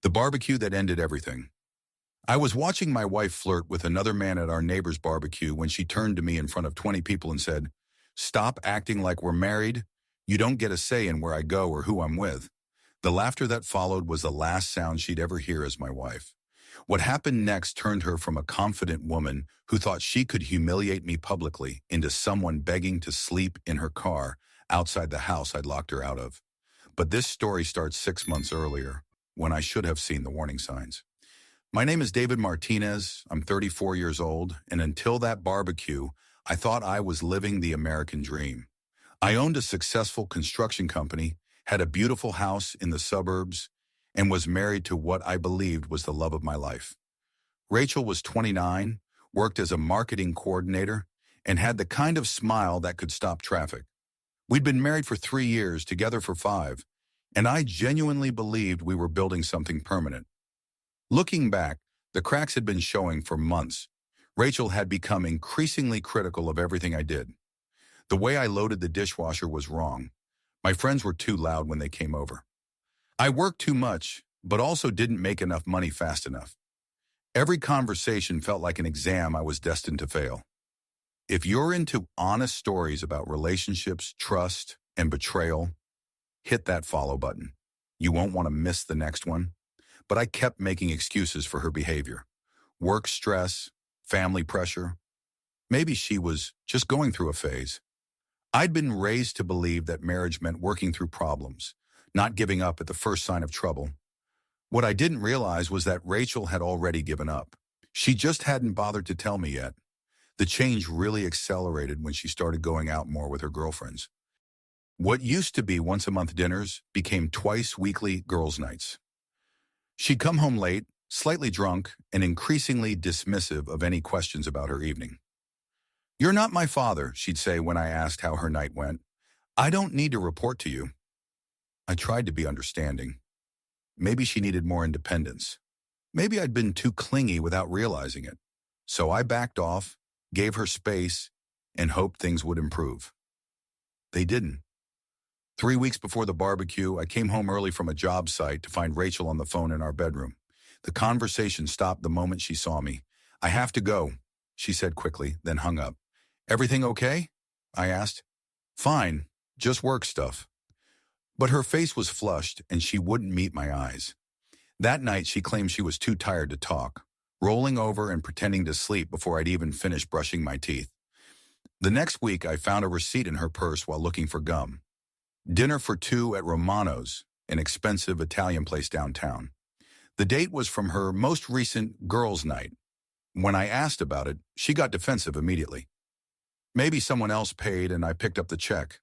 The barbecue that ended everything. I was watching my wife flirt with another man at our neighbor's barbecue when she turned to me in front of 20 people and said, "Stop acting like we're married. You don't get a say in where I go or who I'm with." The laughter that followed was the last sound she'd ever hear as my wife. What happened next turned her from a confident woman who thought she could humiliate me publicly into someone begging to sleep in her car outside the house I'd locked her out of. But this story starts 6 months earlier, when I should have seen the warning signs. My name is David Martinez. I'm 34 years old, and until that barbecue, I thought I was living the American dream. I owned a successful construction company, had a beautiful house in the suburbs, and was married to what I believed was the love of my life. Rachel was 29, worked as a marketing coordinator, and had the kind of smile that could stop traffic. We'd been married for 3 years, together for 5, and I genuinely believed we were building something permanent. Looking back, the cracks had been showing for months. Rachel had become increasingly critical of everything I did. The way I loaded the dishwasher was wrong. My friends were too loud when they came over. I worked too much, but also didn't make enough money fast enough. Every conversation felt like an exam I was destined to fail. If you're into honest stories about relationships, trust, and betrayal, hit that follow button. You won't want to miss the next one. But I kept making excuses for her behavior. Work stress, family pressure. Maybe she was just going through a phase. I'd been raised to believe that marriage meant working through problems, not giving up at the first sign of trouble. What I didn't realize was that Rachel had already given up. She just hadn't bothered to tell me yet. The change really accelerated when she started going out more with her girlfriends. What used to be once-a-month dinners became twice-weekly girls' nights. She'd come home late, slightly drunk, and increasingly dismissive of any questions about her evening. "You're not my father," she'd say when I asked how her night went. "I don't need to report to you." I tried to be understanding. Maybe she needed more independence. Maybe I'd been too clingy without realizing it. So I backed off, gave her space, and hoped things would improve. They didn't. 3 weeks before the barbecue, I came home early from a job site to find Rachel on the phone in our bedroom. The conversation stopped the moment she saw me. "I have to go," she said quickly, then hung up. "Everything okay?" I asked. "Fine, just work stuff." But her face was flushed, and she wouldn't meet my eyes. That night, she claimed she was too tired to talk, rolling over and pretending to sleep before I'd even finished brushing my teeth. The next week, I found a receipt in her purse while looking for gum. Dinner for 2 at Romano's, an expensive Italian place downtown. The date was from her most recent girls' night. When I asked about it, she got defensive immediately. Maybe someone else paid and I picked up the check.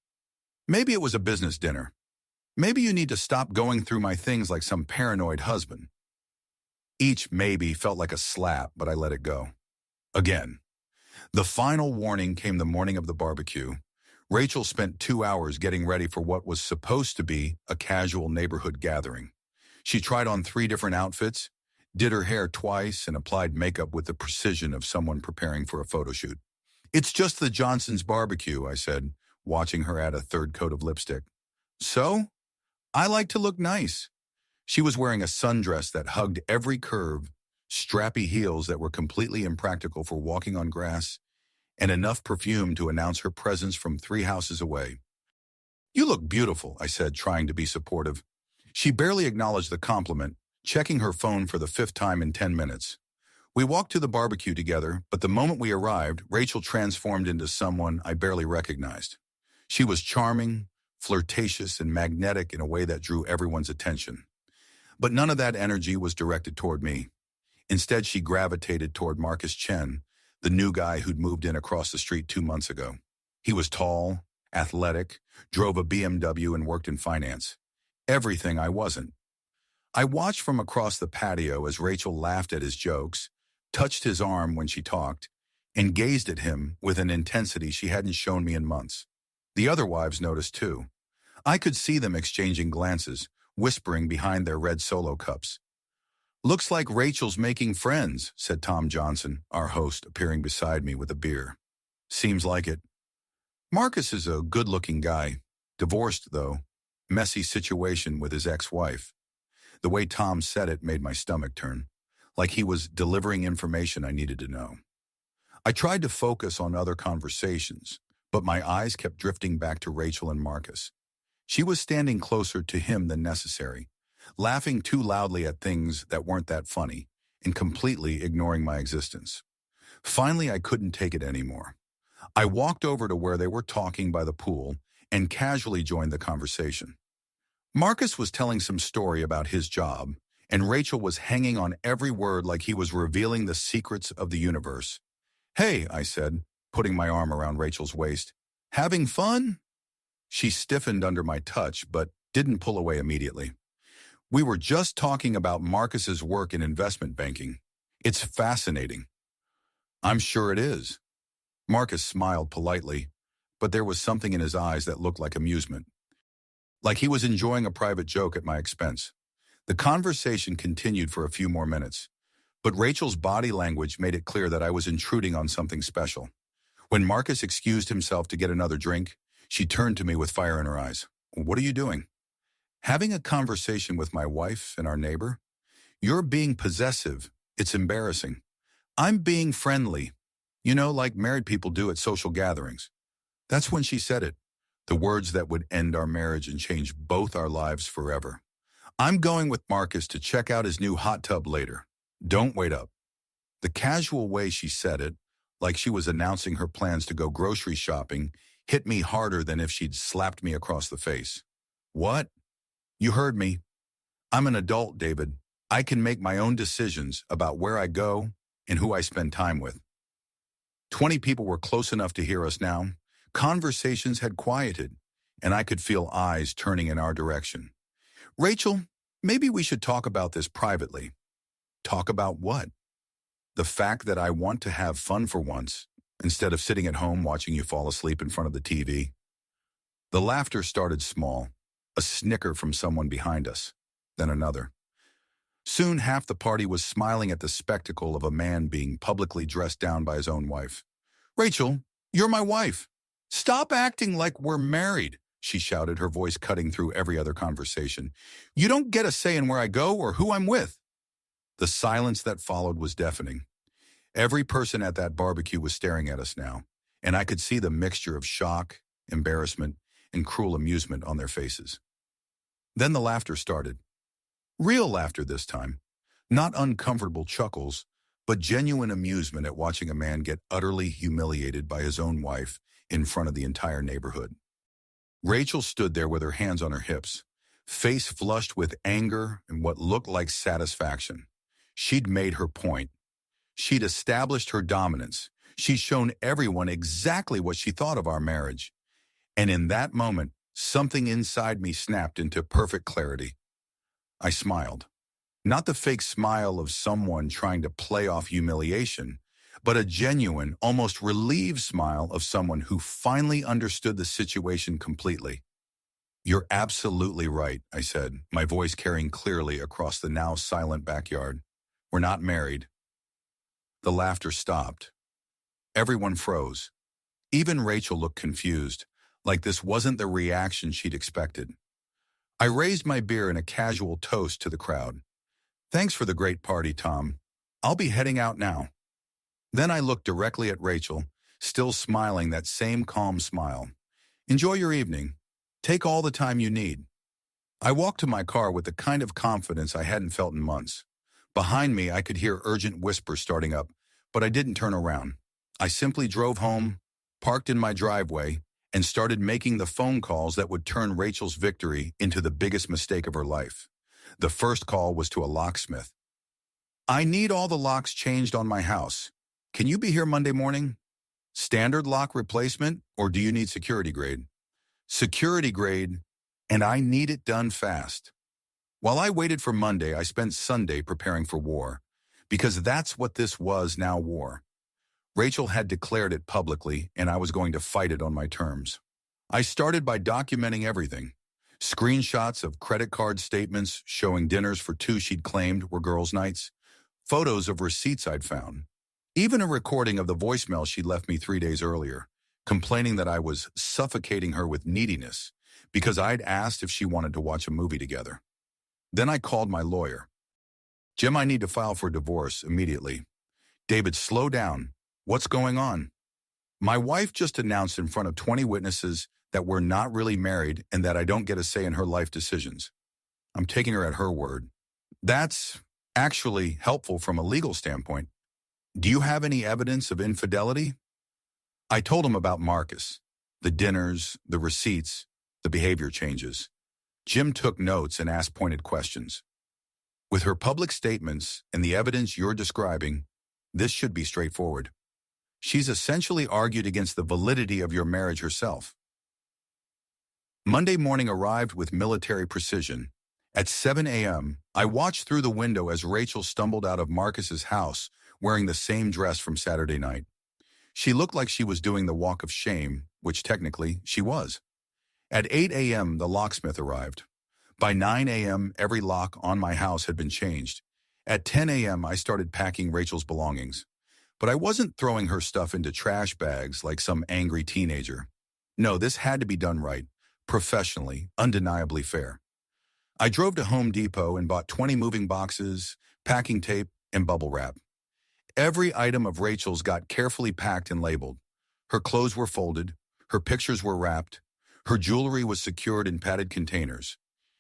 Maybe it was a business dinner. Maybe you need to stop going through my things like some paranoid husband. Each maybe felt like a slap, but I let it go. Again. The final warning came the morning of the barbecue. Rachel spent 2 hours getting ready for what was supposed to be a casual neighborhood gathering. She tried on 3 different outfits, did her hair twice, and applied makeup with the precision of someone preparing for a photo shoot. "It's just the Johnson's barbecue," I said, watching her add a 3rd coat of lipstick. "So? I like to look nice." She was wearing a sundress that hugged every curve, strappy heels that were completely impractical for walking on grass, and enough perfume to announce her presence from 3 houses away. "You look beautiful," I said, trying to be supportive. She barely acknowledged the compliment, checking her phone for the 5th time in 10 minutes. We walked to the barbecue together, but the moment we arrived, Rachel transformed into someone I barely recognized. She was charming, flirtatious, and magnetic in a way that drew everyone's attention. But none of that energy was directed toward me. Instead, she gravitated toward Marcus Chen, the new guy who'd moved in across the street 2 months ago. He was tall, athletic, drove a BMW, and worked in finance. Everything I wasn't. I watched from across the patio as Rachel laughed at his jokes, touched his arm when she talked, and gazed at him with an intensity she hadn't shown me in months. The other wives noticed too. I could see them exchanging glances, whispering behind their red Solo cups. "Looks like Rachel's making friends," said Tom Johnson, our host, appearing beside me with a beer. "Seems like it." Marcus is a good-looking guy. Divorced, though. Messy situation with his ex-wife. The way Tom said it made my stomach turn, like he was delivering information I needed to know. I tried to focus on other conversations, but my eyes kept drifting back to Rachel and Marcus. She was standing closer to him than necessary, laughing too loudly at things that weren't that funny, and completely ignoring my existence. Finally, I couldn't take it anymore. I walked over to where they were talking by the pool and casually joined the conversation. Marcus was telling some story about his job, and Rachel was hanging on every word like he was revealing the secrets of the universe. "Hey," I said, putting my arm around Rachel's waist. "Having fun?" She stiffened under my touch, but didn't pull away immediately. "We were just talking about Marcus's work in investment banking. It's fascinating." "I'm sure it is." Marcus smiled politely, but there was something in his eyes that looked like amusement, like he was enjoying a private joke at my expense. The conversation continued for a few more minutes, but Rachel's body language made it clear that I was intruding on something special. When Marcus excused himself to get another drink, she turned to me with fire in her eyes. "What are you doing?" "Having a conversation with my wife and our neighbor." "You're being possessive. It's embarrassing." "I'm being friendly. Like married people do at social gatherings." That's when she said it, the words that would end our marriage and change both our lives forever. "I'm going with Marcus to check out his new hot tub later. Don't wait up." The casual way she said it, like she was announcing her plans to go grocery shopping, hit me harder than if she'd slapped me across the face. "What?" "You heard me. I'm an adult, David. I can make my own decisions about where I go and who I spend time with." 20 people were close enough to hear us now. Conversations had quieted, and I could feel eyes turning in our direction. "Rachel, maybe we should talk about this privately." "Talk about what?" "The fact that I want to have fun for once, instead of sitting at home watching you fall asleep in front of the TV. The laughter started small, a snicker from someone behind us, then another. Soon half the party was smiling at the spectacle of a man being publicly dressed down by his own wife. "Rachel, you're my wife. Stop acting like we're married," she shouted, her voice cutting through every other conversation. "You don't get a say in where I go or who I'm with." The silence that followed was deafening. Every person at that barbecue was staring at us now, and I could see the mixture of shock, embarrassment, and cruel amusement on their faces. Then the laughter started. Real laughter this time. Not uncomfortable chuckles, but genuine amusement at watching a man get utterly humiliated by his own wife in front of the entire neighborhood. Rachel stood there with her hands on her hips, face flushed with anger and what looked like satisfaction. She'd made her point. She'd established her dominance. She'd shown everyone exactly what she thought of our marriage. And in that moment, something inside me snapped into perfect clarity. I smiled. Not the fake smile of someone trying to play off humiliation, but a genuine, almost relieved smile of someone who finally understood the situation completely. "You're absolutely right," I said, my voice carrying clearly across the now silent backyard. "We're not married." The laughter stopped. Everyone froze. Even Rachel looked confused, like this wasn't the reaction she'd expected. I raised my beer in a casual toast to the crowd. "Thanks for the great party, Tom. I'll be heading out now." Then I looked directly at Rachel, still smiling that same calm smile. "Enjoy your evening. Take all the time you need." I walked to my car with the kind of confidence I hadn't felt in months. Behind me, I could hear urgent whispers starting up, but I didn't turn around. I simply drove home, parked in my driveway, and started making the phone calls that would turn Rachel's victory into the biggest mistake of her life. The first call was to a locksmith. "I need all the locks changed on my house. Can you be here Monday morning? Standard lock replacement, or do you need security grade?" "Security grade, and I need it done fast." While I waited for Monday, I spent Sunday preparing for war, because that's what this was now, war. Rachel had declared it publicly, and I was going to fight it on my terms. I started by documenting everything. Screenshots of credit card statements showing dinners for two she'd claimed were girls' nights, photos of receipts I'd found, even a recording of the voicemail she'd left me 3 days earlier, complaining that I was suffocating her with neediness because I'd asked if she wanted to watch a movie together. Then I called my lawyer. Jim, I need to file for divorce immediately. David, slow down. What's going on? My wife just announced in front of 20 witnesses that we're not really married and that I don't get a say in her life decisions. I'm taking her at her word. That's actually helpful from a legal standpoint. Do you have any evidence of infidelity? I told him about Marcus, the dinners, the receipts, the behavior changes. Jim took notes and asked pointed questions. With her public statements and the evidence you're describing, this should be straightforward. She's essentially argued against the validity of your marriage herself. Monday morning arrived with military precision. At 7 a.m., I watched through the window as Rachel stumbled out of Marcus's house wearing the same dress from Saturday night. She looked like she was doing the walk of shame, which technically she was. At 8 a.m., the locksmith arrived. By 9 a.m., every lock on my house had been changed. At 10 a.m., I started packing Rachel's belongings. But I wasn't throwing her stuff into trash bags like some angry teenager. No, this had to be done right, professionally, undeniably fair. I drove to Home Depot and bought 20 moving boxes, packing tape, and bubble wrap. Every item of Rachel's got carefully packed and labeled. Her clothes were folded, her pictures were wrapped, her jewelry was secured in padded containers.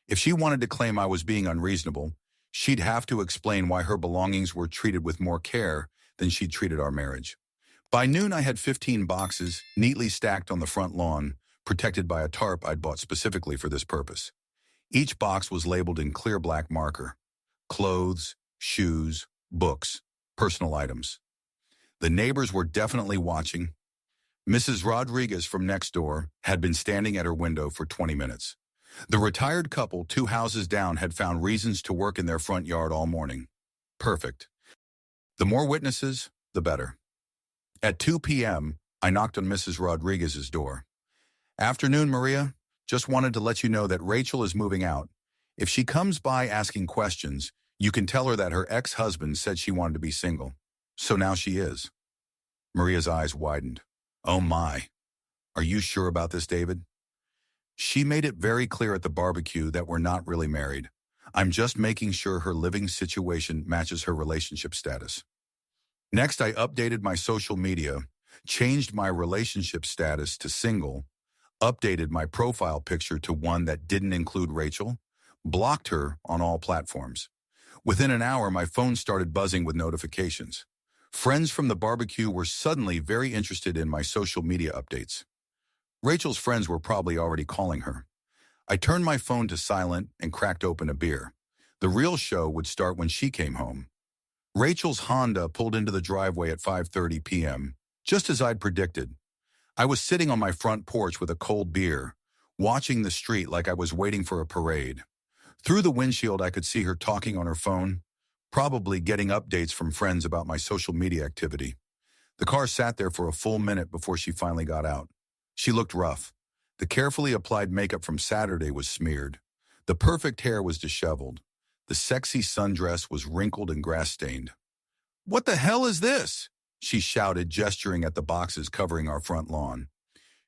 If she wanted to claim I was being unreasonable, she'd have to explain why her belongings were treated with more care than she'd treated our marriage. By noon, I had 15 boxes neatly stacked on the front lawn, protected by a tarp I'd bought specifically for this purpose. Each box was labeled in clear black marker. Clothes, shoes, books, personal items. The neighbors were definitely watching. Mrs. Rodriguez from next door had been standing at her window for 20 minutes. The retired couple 2 houses down had found reasons to work in their front yard all morning. Perfect. The more witnesses, the better. At 2 p.m., I knocked on Mrs. Rodriguez's door. Afternoon, Maria. Just wanted to let you know that Rachel is moving out. If she comes by asking questions, you can tell her that her ex-husband said she wanted to be single. So now she is. Maria's eyes widened. Oh my. Are you sure about this, David? She made it very clear at the barbecue that we're not really married. I'm just making sure her living situation matches her relationship status. Next, I updated my social media, changed my relationship status to single, updated my profile picture to one that didn't include Rachel, blocked her on all platforms. Within an hour, my phone started buzzing with notifications. Friends from the barbecue were suddenly very interested in my social media updates. Rachel's friends were probably already calling her. I turned my phone to silent and cracked open a beer. The real show would start when she came home. Rachel's Honda pulled into the driveway at 5:30 p.m., just as I'd predicted. I was sitting on my front porch with a cold beer, watching the street like I was waiting for a parade. Through the windshield, I could see her talking on her phone, probably getting updates from friends about my social media activity. The car sat there for a full minute before she finally got out. She looked rough. The carefully applied makeup from Saturday was smeared. The perfect hair was disheveled. The sexy sundress was wrinkled and grass-stained. "What the hell is this?" she shouted, gesturing at the boxes covering our front lawn.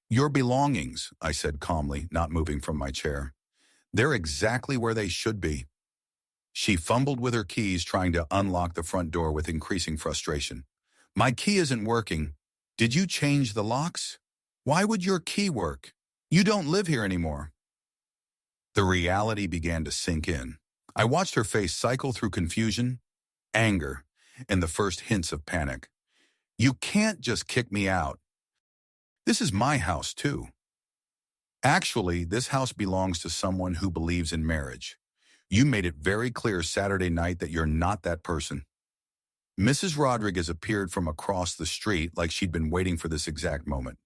"Your belongings," I said calmly, not moving from my chair. "They're exactly where they should be." She fumbled with her keys, trying to unlock the front door with increasing frustration. "My key isn't working. Did you change the locks? Why would your key work? You don't live here anymore." The reality began to sink in. I watched her face cycle through confusion, anger, and the first hints of panic. "You can't just kick me out. This is my house, too." "Actually, this house belongs to someone who believes in marriage. You made it very clear Saturday night that you're not that person." Mrs. Rodriguez appeared from across the street like she'd been waiting for this exact moment.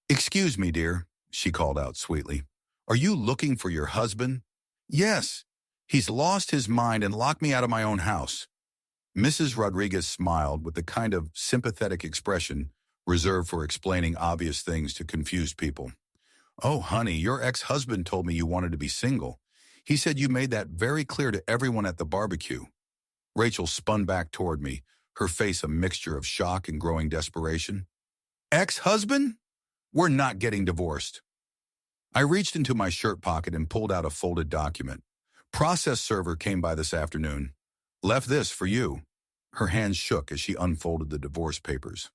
"Excuse me, dear," she called out sweetly. "Are you looking for your husband?" "Yes. He's lost his mind and locked me out of my own house." Mrs. Rodriguez smiled with the kind of sympathetic expression reserved for explaining obvious things to confused people. "Oh, honey, your ex-husband told me you wanted to be single. He said you made that very clear to everyone at the barbecue." Rachel spun back toward me, her face a mixture of shock and growing desperation. "Ex-husband? We're not getting divorced." I reached into my shirt pocket and pulled out a folded document. Process server came by this afternoon. Left this for you. Her hands shook as she unfolded the divorce papers.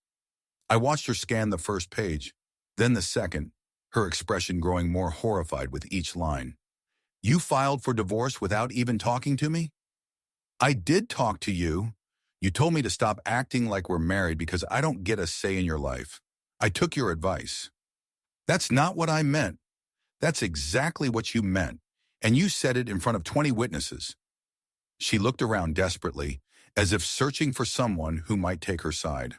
I watched her scan the first page, then the second, her expression growing more horrified with each line. You filed for divorce without even talking to me? I did talk to you. You told me to stop acting like we're married because I don't get a say in your life. I took your advice. That's not what I meant. That's exactly what you meant, and you said it in front of 20 witnesses. She looked around desperately, as if searching for someone who might take her side.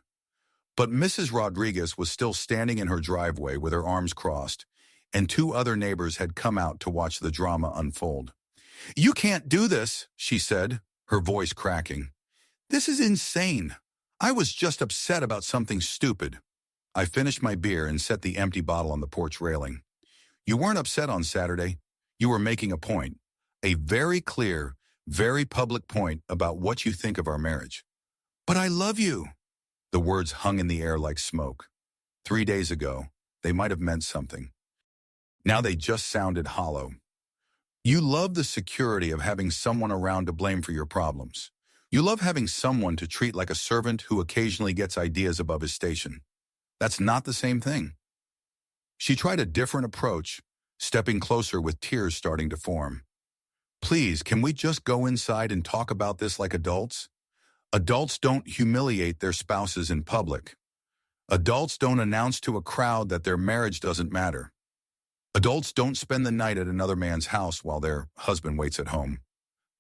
But Mrs. Rodriguez was still standing in her driveway with her arms crossed, and two other neighbors had come out to watch the drama unfold. You can't do this, she said, her voice cracking. This is insane. I was just upset about something stupid. I finished my beer and set the empty bottle on the porch railing. You weren't upset on Saturday. You were making a point. A very clear, very public point about what you think of our marriage. But I love you. The words hung in the air like smoke. 3 days ago, they might have meant something. Now they just sounded hollow. You love the security of having someone around to blame for your problems. You love having someone to treat like a servant who occasionally gets ideas above his station. That's not the same thing. She tried a different approach, stepping closer with tears starting to form. Please, can we just go inside and talk about this like adults? Adults don't humiliate their spouses in public. Adults don't announce to a crowd that their marriage doesn't matter. Adults don't spend the night at another man's house while their husband waits at home.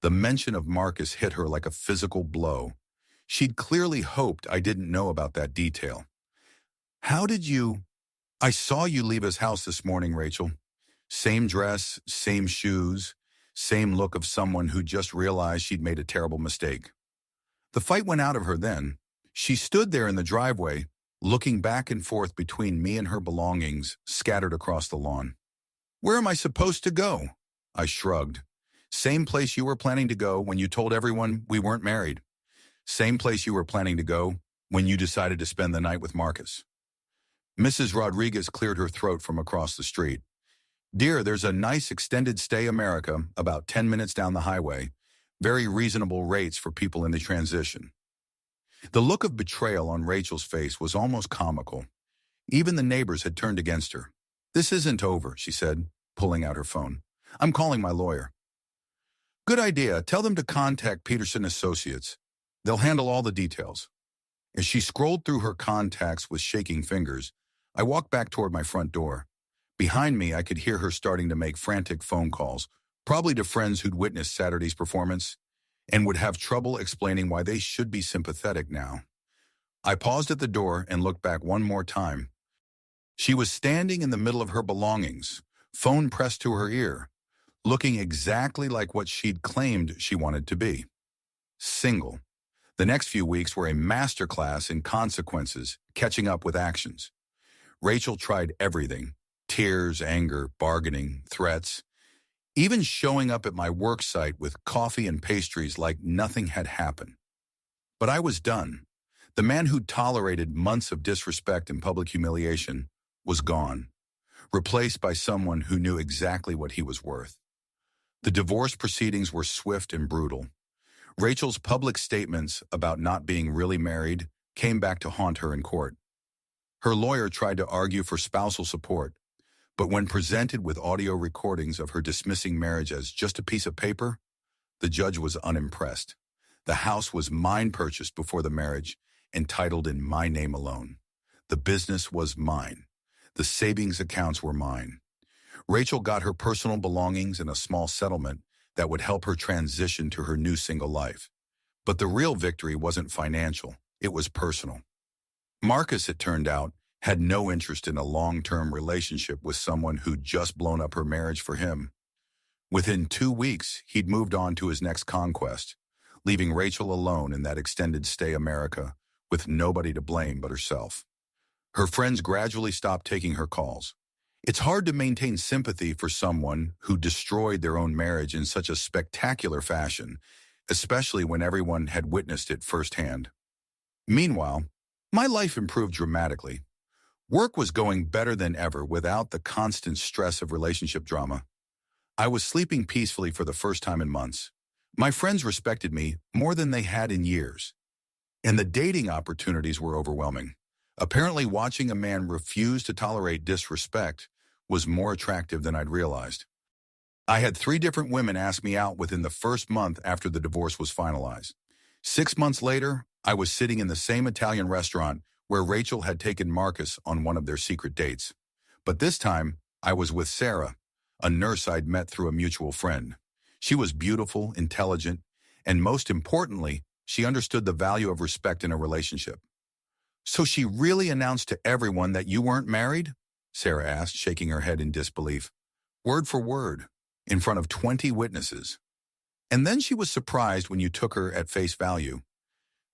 The mention of Marcus hit her like a physical blow. She'd clearly hoped I didn't know about that detail. How did you... I saw you leave his house this morning, Rachel. Same dress, same shoes, same look of someone who just realized she'd made a terrible mistake. The fight went out of her then. She stood there in the driveway, looking back and forth between me and her belongings scattered across the lawn. Where am I supposed to go? I shrugged. Same place you were planning to go when you told everyone we weren't married. Same place you were planning to go when you decided to spend the night with Marcus. Mrs. Rodriguez cleared her throat from across the street. Dear, there's a nice extended stay America about 10 minutes down the highway. Very reasonable rates for people in the transition. The look of betrayal on Rachel's face was almost comical. Even the neighbors had turned against her. This isn't over, she said, pulling out her phone. I'm calling my lawyer. Good idea. Tell them to contact Peterson Associates. They'll handle all the details. As she scrolled through her contacts with shaking fingers, I walked back toward my front door. Behind me, I could hear her starting to make frantic phone calls, probably to friends who'd witnessed Saturday's performance, and would have trouble explaining why they should be sympathetic now. I paused at the door and looked back one more time. She was standing in the middle of her belongings, phone pressed to her ear, looking exactly like what she'd claimed she wanted to be. Single. The next few weeks were a masterclass in consequences, catching up with actions. Rachel tried everything: tears, anger, bargaining, threats, even showing up at my work site with coffee and pastries like nothing had happened. But I was done. The man who tolerated months of disrespect and public humiliation was gone, replaced by someone who knew exactly what he was worth. The divorce proceedings were swift and brutal. Rachel's public statements about not being really married came back to haunt her in court. Her lawyer tried to argue for spousal support, but when presented with audio recordings of her dismissing marriage as just a piece of paper, the judge was unimpressed. The house was mine, purchased before the marriage, and titled in my name alone. The business was mine. The savings accounts were mine. Rachel got her personal belongings and a small settlement that would help her transition to her new single life. But the real victory wasn't financial, it was personal. Marcus, it turned out, had no interest in a long-term relationship with someone who'd just blown up her marriage for him. Within 2 weeks, he'd moved on to his next conquest, leaving Rachel alone in that extended stay America with nobody to blame but herself. Her friends gradually stopped taking her calls. It's hard to maintain sympathy for someone who destroyed their own marriage in such a spectacular fashion, especially when everyone had witnessed it firsthand. Meanwhile, my life improved dramatically. Work was going better than ever without the constant stress of relationship drama. I was sleeping peacefully for the first time in months. My friends respected me more than they had in years. And the dating opportunities were overwhelming. Apparently, watching a man refuse to tolerate disrespect was more attractive than I'd realized. I had 3 different women ask me out within the first month after the divorce was finalized. 6 months later, I was sitting in the same Italian restaurant where Rachel had taken Marcus on one of their secret dates. But this time, I was with Sarah, a nurse I'd met through a mutual friend. She was beautiful, intelligent, and most importantly, she understood the value of respect in a relationship. "So she really announced to everyone that you weren't married?" Sarah asked, shaking her head in disbelief. "Word for word, in front of 20 witnesses. And then she was surprised when you took her at face value.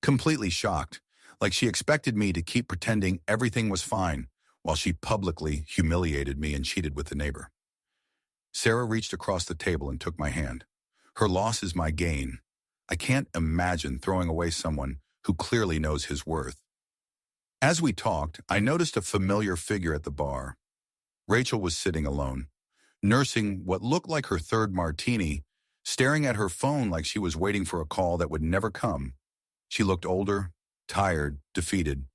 Completely shocked, like she expected me to keep pretending everything was fine while she publicly humiliated me and cheated with the neighbor." Sarah reached across the table and took my hand. "Her loss is my gain. I can't imagine throwing away someone who clearly knows his worth." As we talked, I noticed a familiar figure at the bar. Rachel was sitting alone, nursing what looked like her third martini, staring at her phone like she was waiting for a call that would never come. She looked older, tired, defeated.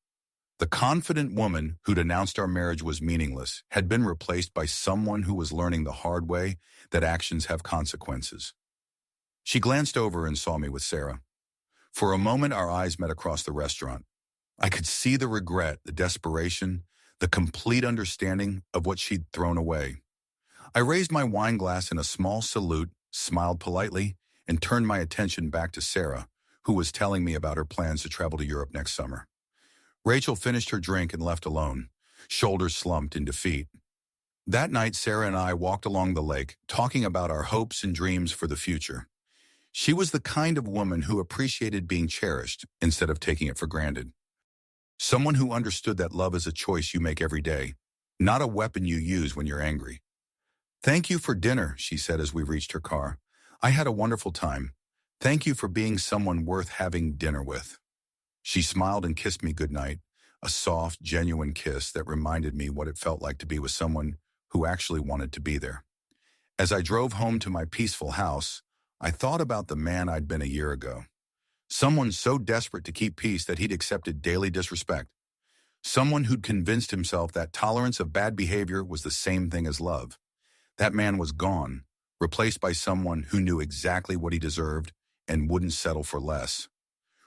The confident woman who'd announced our marriage was meaningless had been replaced by someone who was learning the hard way that actions have consequences. She glanced over and saw me with Sarah. For a moment, our eyes met across the restaurant. I could see the regret, the desperation, the complete understanding of what she'd thrown away. I raised my wine glass in a small salute, smiled politely, and turned my attention back to Sarah, who was telling me about her plans to travel to Europe next summer. Rachel finished her drink and left alone, shoulders slumped in defeat. That night, Sarah and I walked along the lake, talking about our hopes and dreams for the future. She was the kind of woman who appreciated being cherished instead of taking it for granted. Someone who understood that love is a choice you make every day, not a weapon you use when you're angry. "Thank you for dinner," she said as we reached her car. "I had a wonderful time. Thank you for being someone worth having dinner with." She smiled and kissed me goodnight, a soft, genuine kiss that reminded me what it felt like to be with someone who actually wanted to be there. As I drove home to my peaceful house, I thought about the man I'd been a year ago. Someone so desperate to keep peace that he'd accepted daily disrespect. Someone who'd convinced himself that tolerance of bad behavior was the same thing as love. That man was gone, replaced by someone who knew exactly what he deserved and wouldn't settle for less.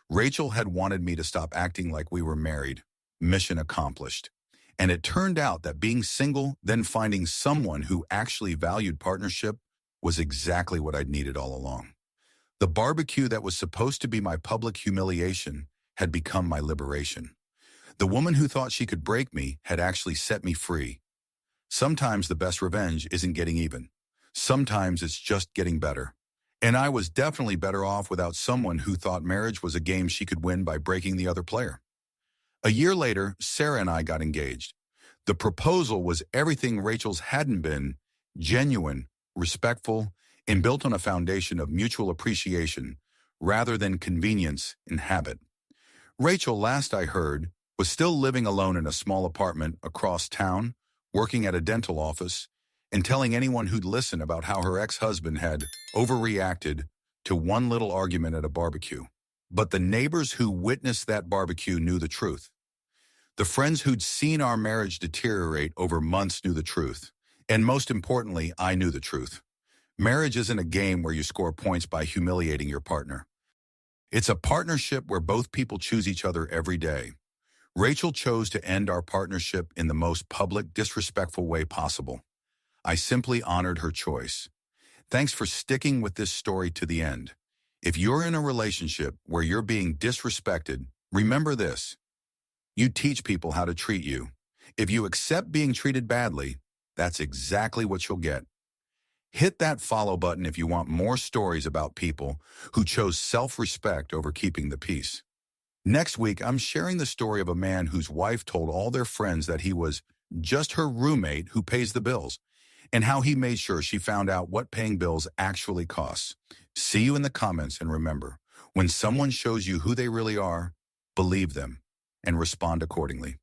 Rachel had wanted me to stop acting like we were married. Mission accomplished. And it turned out that being single, then finding someone who actually valued partnership, was exactly what I'd needed all along. The barbecue that was supposed to be my public humiliation had become my liberation. The woman who thought she could break me had actually set me free. Sometimes the best revenge isn't getting even. Sometimes it's just getting better. And I was definitely better off without someone who thought marriage was a game she could win by breaking the other player. A year later, Sarah and I got engaged. The proposal was everything Rachel's hadn't been: genuine, respectful, and built on a foundation of mutual appreciation rather than convenience and habit. Rachel, last I heard, was still living alone in a small apartment across town, working at a dental office, and telling anyone who'd listen about how her ex-husband had overreacted to one little argument at a barbecue. But the neighbors who witnessed that barbecue knew the truth. The friends who'd seen our marriage deteriorate over months knew the truth. And most importantly, I knew the truth. Marriage isn't a game where you score points by humiliating your partner. It's a partnership where both people choose each other every day. Rachel chose to end our partnership in the most public, disrespectful way possible. I simply honored her choice. Thanks for sticking with this story to the end. If you're in a relationship where you're being disrespected, remember this: you teach people how to treat you. If you accept being treated badly, that's exactly what you'll get. Hit that follow button if you want more stories about people who chose self-respect over keeping the peace. Next week, I'm sharing the story of a man whose wife told all their friends that he was just her roommate who pays the bills, and how he made sure she found out what paying bills actually costs. See you in the comments, and remember, when someone shows you who they really are, believe them and respond accordingly.